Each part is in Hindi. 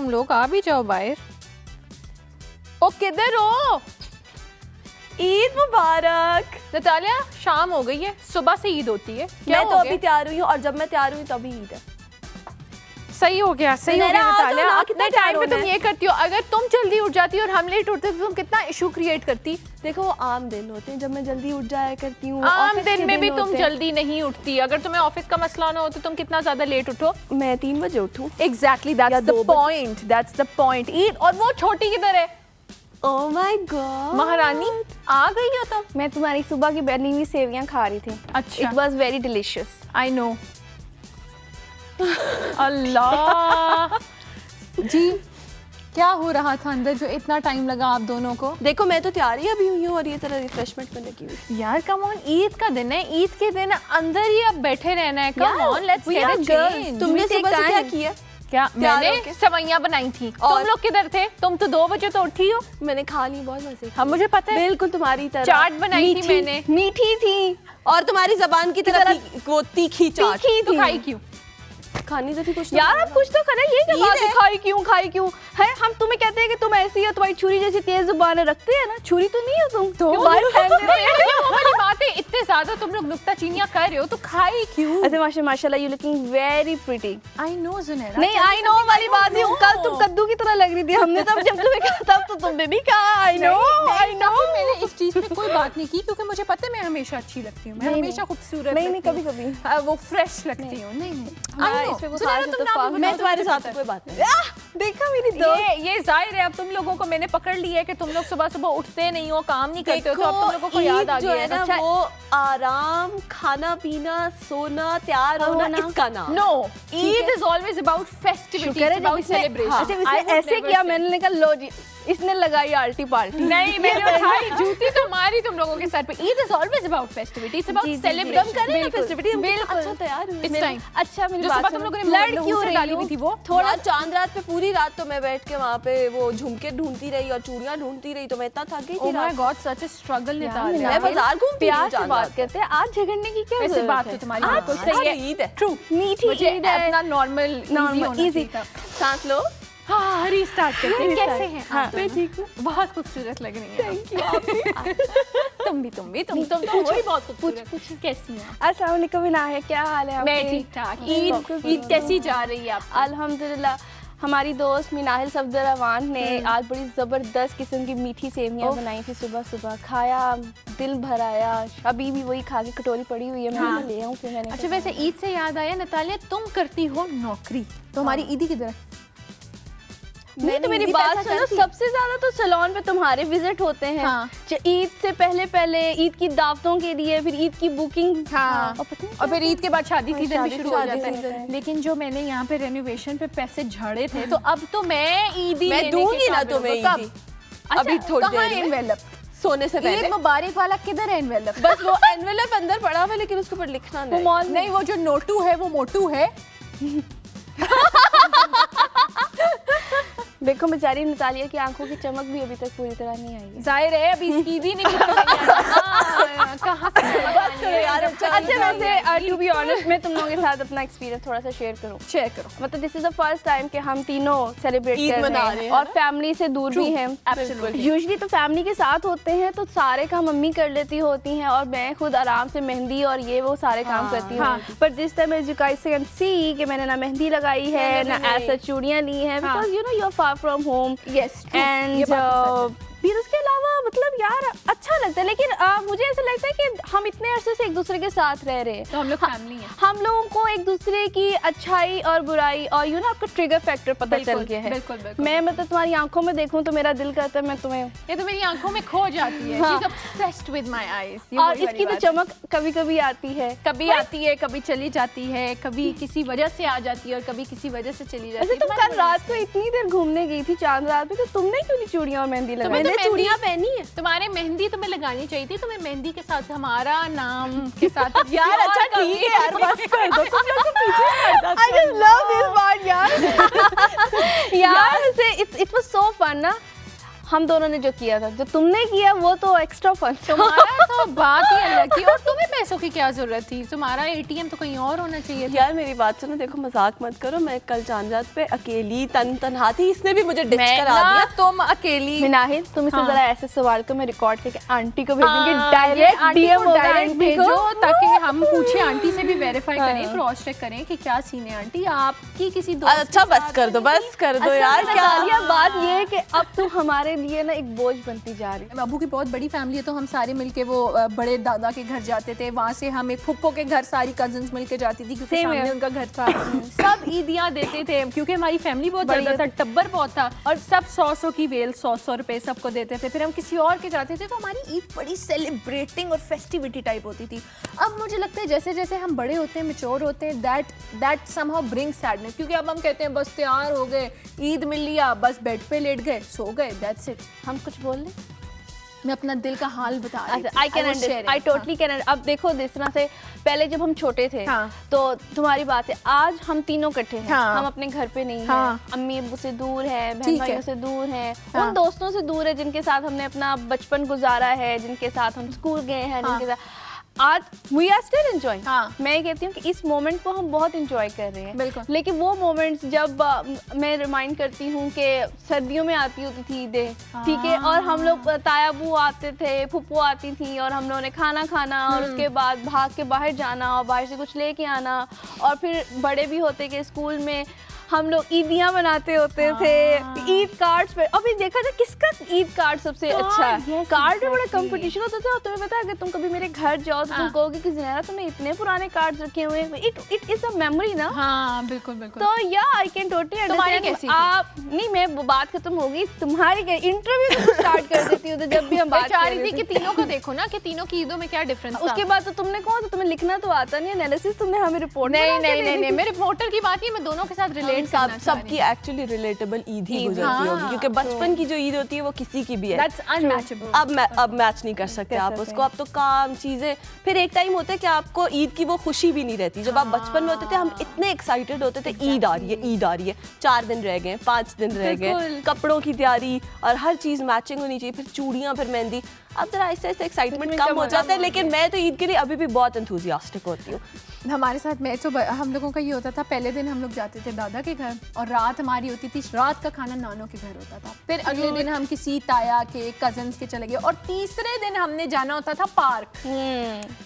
तुम लोग आ भी जाओ बाहर। ओ किधर हो? ईद मुबारक। नतालिया शाम हो गई है, सुबह से ईद होती है। मैं तो अभी तैयार हुई हूँ और जब मैं तैयार हुई तभी ईद है। सही हो गया, सही हो गया नतालिया। कितने टाइम पे तुम ये करती हो, अगर तुम जल्दी उठ जाती और हम लेट उठते तो तुम कितना इशू क्रिएट करती। देखो वो आम दिन होते हैं जब मैं जल्दी उठ जाया करती हूँ। आम दिन में भी तुम जल्दी नहीं उठती। अगर तुम्हें ऑफिस का मसला ना हो तो तुम कितना ज्यादा लेट उठो। मैं 3 बजे उठूँ। Exactly, that's the point, that's the point. Eid और वो छोटी किधर है? ओह माय गॉड, महारानी आ गई हो तुम? मैं तुम्हारी सुबह की बनी हुई सेवियां खा रही थी। अच्छा, it was very delicious. I know. अल्लाह जी, क्या हो रहा था अंदर जो इतना टाइम लगा आप दोनों को? देखो मैं तो तैयार ही अभी हुई हूँ और ये तरह रिफ्रेशमेंट में लगी हुई। यार कम ऑन, ईद का दिन है, ईद के दिन अंदर ही अब बैठे रहना है। Come on, let's get a change. तुमने सुबह से क्या किया? क्या मैंने सेवइयां बनाई थी। तुम लोग किधर थे? तुम तो 2 बजे तो उठी हो। मैंने खा ली, बहुत मजे की। हाँ मुझे पता है, बिल्कुल तुम्हारी तरह। चाट बनाई थी मैंने, मीठी थी और तुम्हारी जबान की तरह वो तीखी चाट थी। तो खाई क्यों? खानी तो थी कुछ। यार आप कुछ तो करें, ये क्या बात है खाई क्यों है? हम तुम्हें कहते हैं कि तुम ऐसी हो, तुम्हारी छुरी जैसी तेज जुबान रखते हैं ना, छुरी तो नहीं हो तुम। तो वो वाली बात है, इतने ज्यादा तुम लोग नुक्ताचीनियां कर रहे हो तो खाई क्यों? अच्छा माशाल्लाह, you looking very pretty. I know Junaira. नहीं आई नो वाली बात नहीं, कल तुम कद्दू की तरह लग रही थी। हमने तब जब तुम्हें कहा तब तो तुमने भी कहा आई नो। मैंने इस चीज में कोई बात नहीं की क्योंकि मुझे पता है मैं हमेशा अच्छी लगती हूँ, मैं हमेशा खूबसूरत। नहीं कभी वो फ्रेश लगती हूँ। नहीं मैं तुम्हारे साथ कोई बात नहीं। देखा मेरी दोस्त, ये जाहिर है अब तुम लोगों को मैंने पकड़ लिया है कि तुम लोग सुबह सुबह उठते नहीं हो, काम नहीं करते हो, तो अब तुम लोगों को याद आ गया है ना वो आराम, खाना पीना, सोना, तैयार होना, इसका नाम। No, Eid is always about festivity, about celebration. ऐसे किया मैंने कहा लो जी, इसने लगाई आल्टी पाल्टी। नहीं मैंने उठाई जूती तो मारी तुम लोगों के सर पे। Eid is always about festivity, it's about celebration. हम करें ना फेस्टिविटी, बिल्कुल। अच्छा तैयार हुए इस टाइम। अच्छा मेरी बात सुबह तुम लोगों ने लड़ लहू क्यों से रही डाली हो? हुई थी वो थोड़ा चांद रात पे पूरी रात तो मैं बैठ के वहाँ पे वो झुमके ढूंढती रही और चूड़ियां ढूंढती रही, तो मैं इतना थक गई थी। Oh my God, such a struggle Natalia. मैं बाजार घूमती प्यार हूँ से बात करते हैं, आज झगड़ने की क्या ऐसे जरूरत बात है? तो तुम्हारी बिल्कुल सही है। ईद है, ट्रू, मीठी मुझे ईद है। अपना नॉर्मल इजी था। सांस लो। हाँ रीस्टार्ट करते हैं। कैसे हैं हाँ, आप मैं दोनों? ठीक हूँ। बहुत खूबसूरत लग रही हैं। तुम भी तुम बहुत खूबसूरत। कैसी हैं? अस्सलाम वालेकुम इनाया, क्या हाल है आपके? मैं ठीक ठाक। ईद कैसी जा रही है आपकी? अल्हम्दुलिल्लाह। हमारी दोस्त मिनाहिल सफदरवान ने आज बड़ी ज़बरदस्त किस्म की मीठी सेवियां बनाई थी। सुबह सुबह खाया, दिल भर आया। अभी भी वही खा के कटोरी पड़ी हुई है, मैं ले आऊँ फिर मैंने। अच्छा वैसे ईद से याद आया नतालिया, तुम करती हो नौकरी, तो हमारी ईदी किधर? नहीं तो मेरी बात सुनो, सबसे ज्यादा तो सैलून पे तुम्हारे विजिट होते हैं। हाँ। ईद से पहले ईद की दावतों के लिए, फिर ईद की बुकिंग। हाँ। और फिर ईद के बाद शादी सीजन भी शुरू हो शादी जाता सीजन। है। लेकिन जो मैंने यहाँ पे रेनोवेशन पे पैसे झाड़े थे, तो अब तो मैं ईदी मैं दूंगी ना तुम्हें ईदी। अभी थोड़ी कहाँ देर में एनवेलप? सोने से पहले। ईद मुबारक वाला किधर है एनवेलप? बस वो एनवेलप अंदर पड़ा हुआ है लेकिन उसके ऊपर लिखना नहीं। नहीं वो जो नोटू है वो मोटू है। देखो बेचारी नतालिया की आंखों की चमक भी अभी तक पूरी तरह नहीं आई है। जाहिर है अभी इसकी ईद ही नहीं कहाँ से यार। अच्छा वैसे टू बी ऑनेस्ट मैं तुम लोगों के साथ अपना एक्सपीरियंस थोड़ा सा शेयर करूं। शेयर करो। मतलब this is the first time कि हम तीनों सेलिब्रेट ईद कर मना रहे रहे हैं हैं और फैमिली से दूर भी हैं। Absolutely. यूजुअली तो फैमिली के साथ होते हैं तो सारे काम मम्मी कर लेती होती हैं और मैं खुद आराम से मेहंदी और ये वो सारे काम करती हूँ। पर this time as you guys can see कि मैंने ना मेहंदी लगाई है ना ऐसा चूड़ियाँ ली हैं, because you know you are far from home. Yes and फिर उसके अलावा मतलब यार अच्छा लगता है, लेकिन मुझे ऐसा लगता है कि हम इतने अरसे से एक दूसरे के साथ रह रहे हैं, तो हम लोग फैमिली हैं। हम लोगों को एक दूसरे की अच्छाई और बुराई और यू नो आपका ट्रिगर फैक्टर पता चल गया है। बिल्कुल। मैं मतलब तुम्हारी आंखों में देखूं तो मेरा दिल करता है मैं तुम्हें, ये तो मेरी आंखों में खो जाती है। She's obsessed with my eyes। और इसकी तो चमक कभी कभी आती है, कभी आती है, कभी चली जाती है, कभी किसी वजह से आ जाती है और कभी किसी वजह से चली जाती है। तुम कल रात को इतनी देर घूमने गई थी चांद रात पे, तो तुमने क्यों नहीं चूड़ियां और मेहंदी लगाई? मैंने चूड़ियां पहनी है। तुम्हारे मेहंदी तुम्हें लगानी चाहिए थी, तुम्हें मेहंदी के साथ हमारा नाम के साथ यार अच्छा ठीक है यार, बस कर दो। तुम लोग तो पीछे हट जाते हो। I just love this part यार। यार से it was so fun ना। हम दोनों ने जो किया था, जो तुमने किया वो तो एक्स्ट्रा फन। तुम्हारा तो बात ही अलग थी। और तुम्हें पैसों की क्या जरूरत थी? तुम्हारा एटीएम तो कहीं और होना चाहिए था। यार मेरी बात सुनो, देखो मजाक मत करो, मैं कल चांद पे अकेली तनहा थी, इसने भी मुझे डिच करा दिया। तुम अकेली मिनाहिल, तुम इसे जरा ऐसे सवाल को मैं रिकॉर्ड करके आंटी को भेजूंगी, हाँ, डायरेक्ट डीएम डायरेक्ट भेजो, ताकि हम पूछे, आंटी से भी वेरीफाई करें, क्रॉस चेक करें कि क्या सीन है आंटी आपकी किसी दोस्त। अच्छा बस कर दो, बस कर दो यार। क्या बात ये है कि अब तुम हमारे लिए ना एक बोझ बनती जा रही है। बाबू की बहुत बड़ी फैमिली है, तो हम सारे मिलके वो बड़े दादा के घर जाते थे, वहाँ से हम एक फुप्पो के घर सारी कजिन्स मिलके जाती थी, क्योंकि सामने उनका घर था। सब ईदियाँ देते थे, क्योंकि हमारी फैमिली बहुत बड़ी था, टब्बर बहुत था, और सब 100 की वेल 100 रुपए सबको देते थे। फिर हम किसी और के जाते थे, तो हमारी ईद बड़ी सेलिब्रेटिंग और फेस्टिविटी टाइप होती थी। अब मुझे लगता है जैसे जैसे हम बड़े होते हैं, मैच्योर होते हैं, दैट समहाउ ब्रिंग्स सैडनेस, क्योंकि अब हम कहते हैं बस तैयार हो गए, ईद मिल लिया, बस बेड पे लेट गए, सो गए, दैट्स इट। हम कुछ बोल लें? मैं अपना दिल का हाल बता रही थी। I totally can. अब देखो जिस तरह से पहले जब हम छोटे थे, हाँ। तो तुम्हारी बात है, आज हम तीनों इकट्ठे हैं, हाँ। हम अपने घर पे नहीं हाँ। हैं, अम्मी अब्बू से दूर है, बहन ठीक भाइयों है। से दूर हैं, हाँ। उन दोस्तों से दूर है जिनके साथ हमने अपना बचपन गुजारा है, जिनके साथ हम स्कूल गए हैं, हाँ। जिनके साथ आज वी आर स्टिल एंजॉयिंग। हाँ। मैं कहती हूँ कि इस मोमेंट को हम बहुत एंजॉय कर रहे हैं। बिल्कुल। लेकिन वो मोमेंट्स जब मैं रिमाइंड करती हूँ कि सर्दियों में आती होती थी ईदें, ठीक है, और हम लोग तायाबू आते थे, फुप्पो आती थी, और हम लोगों ने खाना खाना, और उसके बाद भाग के बाहर जाना और बाहर से कुछ लेके आना, और फिर बड़े भी होते कि स्कूल में हम लोग ईदियाँ बनाते होते थे, ईद कार्ड्स पे। अभी देखा जाए किसका ईद कार्ड सबसे अच्छा है। कार्ड में बड़ा कंपटीशन होता था। और तुम्हें पता है, अगर तुम कभी मेरे घर जाओ तो तुम कहोगे कि ज़ुनैरा तुमने इतने पुराने कार्ड्स रखे हुए हैं। इट इज अ मेमोरी ना। हाँ बिल्कुल बिल्कुल। तो या आई कैन टोटली तुम्हारी अंडरस्टैंड। कैसी थी? आप नहीं, मैं बात खत्म होगी, तुम्हारी इंटरव्यू तो स्टार्ट कर देती हूँ, तो जब भी हम बात कर रही थी कि तीनों को देखो ना, कि तीनों की ईदों में क्या डिफरेंस था। उसके बाद तो तुमने कहा, तो तुम्हें लिखना तो आता नहीं, एनालिसिस तुमने हमें रिपोर्ट नहीं, मैं रिपोर्टर की बात नहीं, मैं दोनों के साथ रिलेट करना सबकी एक्चुअली रिलेटेबल ईद ही गुजरती होगी, क्योंकि बचपन की जो ईद होती है वो किसी की भी है। That's unmatchable। अब मैच नहीं कर सकते आप उसको। अब तो काम चीजें, फिर एक टाइम होता है कि आपको ईद की वो खुशी भी नहीं रहती। जब आप बचपन में होते थे, हम इतने एक्साइटेड होते थे, ईद आ रही है, ईद आ रही है, 4 दिन रह गए, 5 दिन रह गए, कपड़ों की तैयारी और हर चीज मैचिंग होनी चाहिए, फिर चूड़ियां, फिर मेहंदी। अब जरा ऐसे ऐसे एक्साइटमेंट कम हो जाता है, लेकिन मैं तो ईद के लिए अभी भी बहुत एंथुसियास्टिक होती हूँ। हमारे साथ मैं तो हम लोगों का ये होता था, पहले दिन हम लोग जाते थे दादा के घर, और रात हमारी होती थी, रात का खाना नानों के घर होता था। फिर अगले दिन हम किसी ताया के, कजन्स के चले गए, और तीसरे दिन हमने जाना होता था पार्क,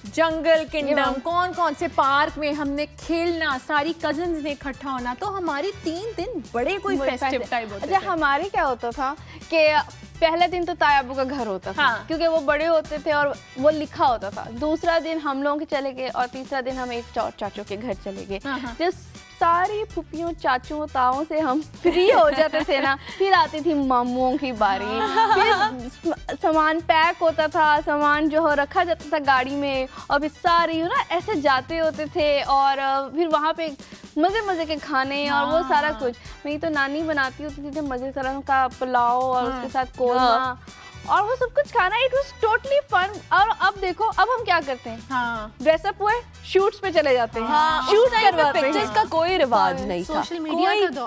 जंगल किंगडम, कौन कौन से पार्क में हमने खेलना, सारी कजन्स ने इकट्ठा होना। तो हमारी 3 दिन बड़े कोई फेस्टिव टाइप होते थे। अच्छा, हमारे क्या होता था कि पहले दिन तो तायाबू का घर होता था, हाँ। क्योंकि वो बड़े होते थे और वो लिखा होता था। दूसरा दिन हम लोग के चले गए, और तीसरा दिन हम एक चाचों के घर चले गए। हाँ। जो सारी फुप्पियों, चाचुओं, ताओं से हम फ्री हो जाते थे ना, फिर आती थी मामुओं की बारी, फिर सामान पैक होता था, सामान जो हो रखा जाता था गाड़ी में, और फिर सारी ना ऐसे जाते होते थे, और फिर वहाँ पे मज़े के खाने और वो सारा कुछ। मेरी तो नानी बनाती होती थी मज़े तरह का पुलाव और उसके साथ कोरमा और वो सब कुछ खाना। It was totally fun. और अब देखो, अब हम क्या करते हैं, हाँ। ड्रेसअप हुए, शूट्स पे चले जाते हैं, शूट करवाते हैं। पिक्चर्स का कोई रिवाज नहीं था,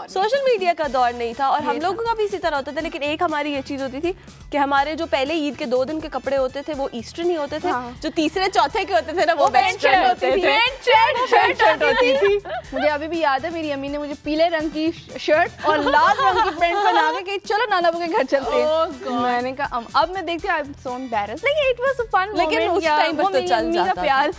सोशल मीडिया का दौर नहीं था, और हम लोगों का भी इसी तरह होता था। लेकिन एक हमारी ये चीज होती थी कि हमारे जो पहले ईद के 2 दिन के कपड़े होते थे वो ईस्टर्न ही होते थे, जो तीसरे चौथे के होते थे ना वो वेस्टर्न होते थे। शर्ट होती थी। मुझे अभी भी याद है, मेरी अम्मी ने मुझे पीले रंग की शर्ट और लाल रंग की पैंट पहना के कि चलो नाना के घर चलते हैं। मैंने कहा अब मैं देखती हूँ, आई एम सो एम्बैरेस्ड, लेकिन it was a fun moment. लेकिन उस टाइम पर तो चल जाता प्यार था।